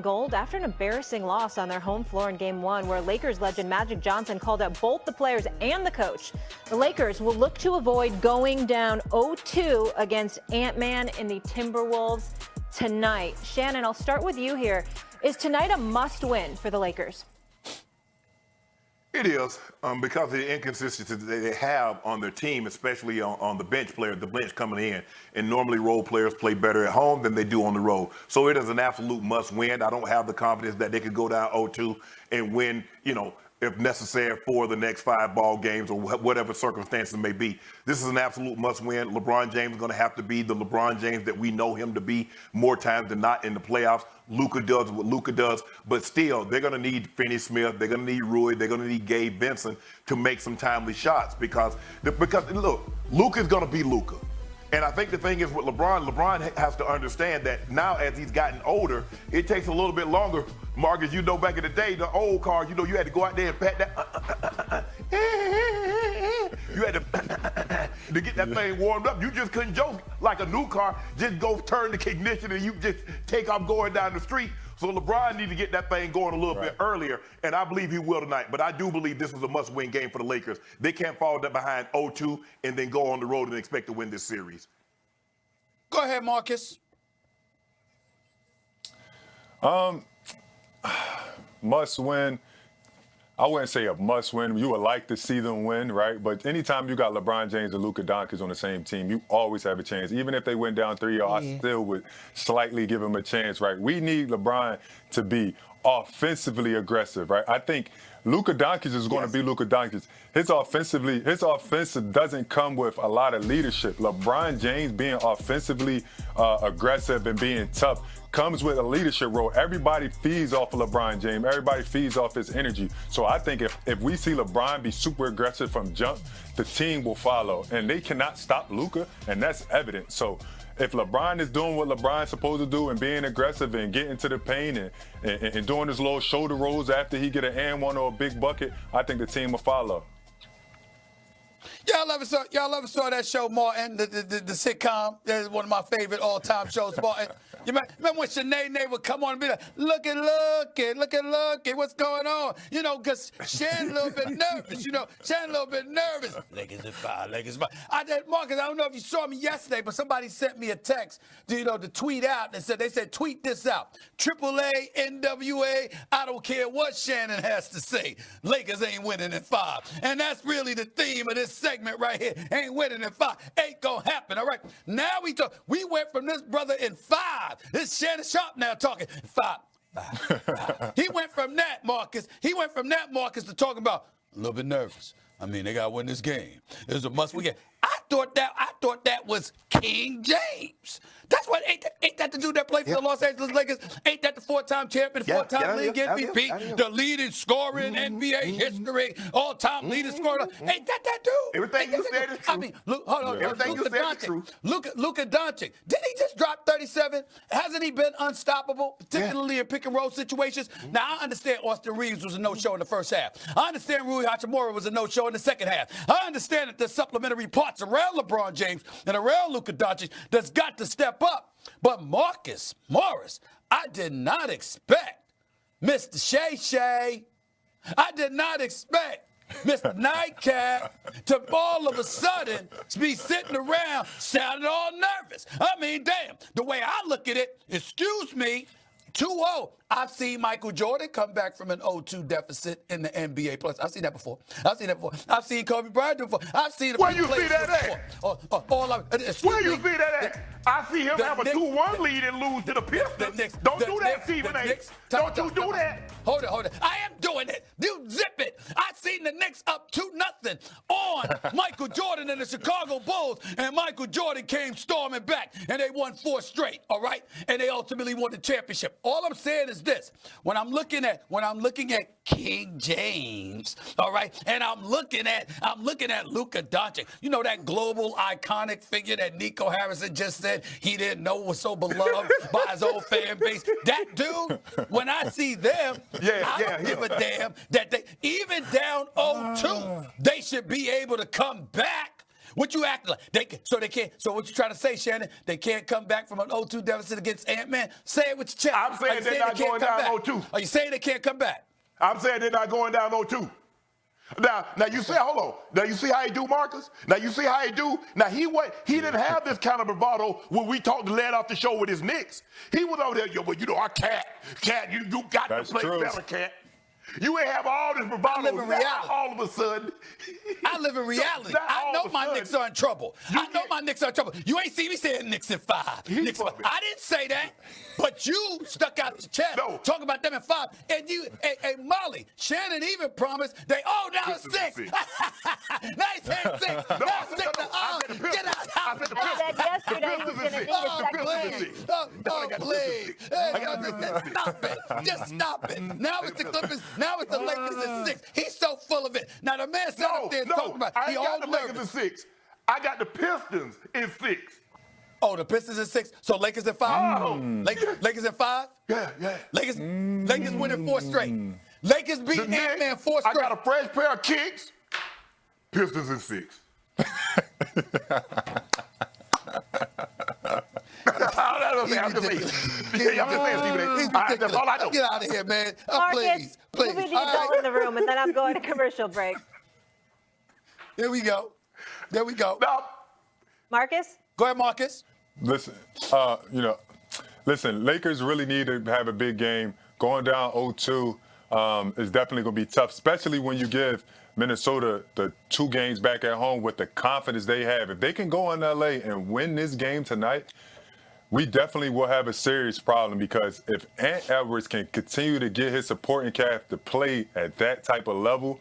gold after an embarrassing loss on their home floor in Game 1, where Lakers legend Magic Johnson called out both the players and the coach. The Lakers will look to avoid going down 0-2 against Ant-Man and the Timberwolves tonight. Shannon, I'll start with you here. Is tonight a must-win for the Lakers? It is, because of the inconsistency that they have on their team, especially on the bench player, the bench coming in. And normally role players play better at home than they do on the road. So it is an absolute must-win. I don't have the confidence that they could go down 0-2 and win, if necessary, for the next 5 ball games or whatever circumstances may be. This is an absolute must-win. LeBron James is going to have to be the LeBron James that we know him to be more times than not in the playoffs. Luka does what Luka does, but still, they're going to need Finney Smith, they're going to need Rui, they're going to need Gabe Vincent to make some timely shots because look, Luka's going to be Luka. And I think the thing is with LeBron has to understand that now as he's gotten older, it takes a little bit longer. Marcus, back in the day, the old car, you had to go out there and pat that. You had to get that thing warmed up. You just couldn't joke like a new car, just go turn the ignition and you just take off going down the street. So LeBron needs to get that thing going a little bit earlier, and I believe he will tonight. But I do believe this is a must-win game for the Lakers. They can't fall behind 0-2 and then go on the road and expect to win this series. Go ahead, Marcus. Must win. I wouldn't say a must win. You would like to see them win, right? But anytime you got LeBron James and Luka Doncic on the same team, you always have a chance. Even if they went down 3-0, I still would slightly give them a chance, right? We need LeBron to be offensively aggressive, right? I think Luka Doncic is going to be Luka Doncic. His offensive doesn't come with a lot of leadership. LeBron James being offensively aggressive and being tough comes with a leadership role. Everybody feeds off of LeBron James. Everybody feeds off his energy. So I think if we see LeBron be super aggressive from jump, the team will follow. And they cannot stop Luka, and that's evident. So if LeBron is doing what LeBron's supposed to do and being aggressive and getting to the paint and doing his little shoulder rolls after he get an and one or a big bucket, I think the team will follow. Y'all ever saw that show, Martin, the sitcom? That's one of my favorite all-time shows, Martin. You remember when Sinead would come on and be like, look at, what's going on? Because Shannon's a little bit nervous, Shannon's a little bit nervous. Lakers at 5, Lakers 5. Marcus, I don't know if you saw me yesterday, but somebody sent me a text, to tweet out. They said, tweet this out. AAA, NWA, I don't care what Shannon has to say. Lakers ain't winning at 5. And that's really the theme of this segment right here. Ain't winning at 5. Ain't gonna happen, all right? Now we went from this brother in 5. This Shannon Sharpe now talking 5. He went from that, Marcus. To talking about a little bit nervous. I mean, they gotta win this game. It's a must-win game. I thought that was King James. That's what ain't that the dude that played for the Los Angeles Lakers? Ain't that the 4-time champion, 4-time league MVP, the leading scorer in NBA history, all-time leading scorer? Ain't that dude? Everything you said is true. I mean, hold on. Everything you said is true. Luka Doncic. Didn't he just drop 37? Hasn't he been unstoppable, particularly in pick-and-roll situations? Now, I understand Austin Reeves was a no-show in the first half. I understand Rui Hachimura was a no-show in the second half. I understand that there's supplementary parts around LeBron James and around Luka Doncic that's got to step up. But Marcus Morris, I did not expect Mr. Shay. I did not expect Mr. Nightcap to all of a sudden be sitting around sounding all nervous. I mean, damn, the way I look at it, excuse me, 2-0. I've seen Michael Jordan come back from an 0-2 deficit in the NBA Plus. I've seen that before. I've seen Kobe Bryant do it before. I've seen Where you see that at? Where you see that at? I see him have a 2-1 lead and lose to the Pistons. Don't do that, Stephen A. Don't you do that. Hold it. I am doing it. You zip it. I seen the Knicks up 2-0 on Michael Jordan and the Chicago Bulls, and Michael Jordan came storming back, and they won 4 straight, all right? And they ultimately won the championship. All I'm saying is this. When I'm looking at King James, all right, and I'm looking at Luka Doncic, that global iconic figure that Nico Harrison just said he didn't know was so beloved by his old fan base. That dude, when I see them, I don't give a damn that they, even down 0-2, they should be able to come back What you acting like? So they can't. So what you trying to say, Shannon? They can't come back from an 0-2 deficit against Ant-Man? Say it with your chest. I'm saying they're not going down 0-2. Are you saying they can't come back? I'm saying they're not going down 0-2. Now you say, hold on. Now you see how he do, Marcus? Now you see how he do? Now he didn't have this kind of bravado when we talked to Led off the show with his Knicks. He was over there, yo, but you know, our cat, you got That's to play true. better, cat. You ain't have all this bravado. I live in reality. All of a sudden. I live in reality. I know my Knicks are in trouble. My Knicks are in trouble. You ain't see me saying Knicks in 5. Knicks 5. I didn't say that, but you stuck out the chest talking about them in 5. And you, hey, Molly, Shannon even promised now it's 6. Now he's saying 6. Now it's 6. Get out. I said yesterday he was going to need a second chance. Please. Stop it. Just stop it. Now it's the Clippers. Now it's the Lakers at 6. He's so full of it. Now the man sat up there and talked about I ain't got the Lakers at 6. I got the Pistons in 6. Oh, the Pistons at 6. So Lakers at 5. Oh. Lakers at 5. Yeah. Lakers winning 4 straight. Lakers beating Ant-Man 4 straight. I got a fresh pair of kicks. Pistons in 6. That's all I know. Get out of here, man. Marcus, please. you be the adult in the room, and then I'm going to commercial break. There we go. No. Marcus? Go ahead, Marcus. Listen, Lakers really need to have a big game. Going down 0-2 is definitely going to be tough, especially when you give Minnesota the 2 games back at home with the confidence they have. If they can go in LA and win this game tonight, we definitely will have a serious problem, because if Ant Edwards can continue to get his supporting cast to play at that type of level,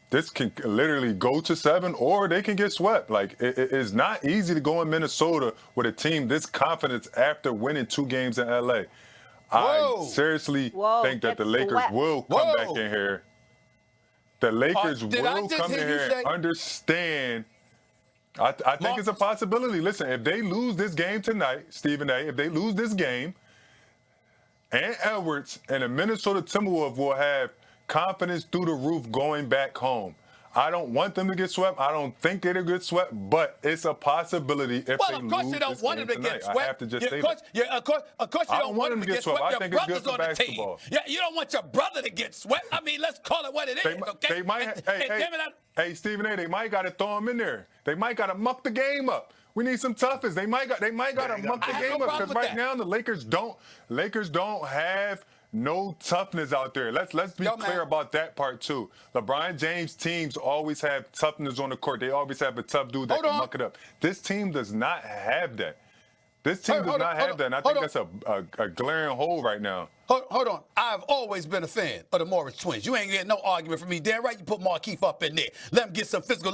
this can literally go to 7, or they can get swept. Like, it's not easy to go in Minnesota with a team this confident after winning 2 games in LA. I seriously think that the Lakers will come back in here. The Lakers will come in here and understand. I think it's a possibility. Listen, if they lose this game tonight, Stephen A., if they lose this game, Ant Edwards and the Minnesota Timberwolves will have confidence through the roof going back home. I don't want them to get swept. I don't think they'll get swept, but it's a possibility if they lose this game tonight. I have to just say that. Of course you don't want them to get swept. I think it's good for basketball. Yeah, you don't want your brother to get swept. I mean, let's call it what it is, okay? They might, hey, Stephen A., they might got to throw him in there. They might got to muck the game up. We need some toughness. They might got to muck the game up, because right now the Lakers don't have no toughness out there. Let's be clear about that part too. LeBron James teams always have toughness on the court. They always have a tough dude that can muck it up. This team does not have that. This team does not have that, and I think that's a glaring hole right now. Hold on. I've always been a fan of the Morris twins. You ain't getting no argument from me. Damn right you put Markeith up in there. Let him get some physical.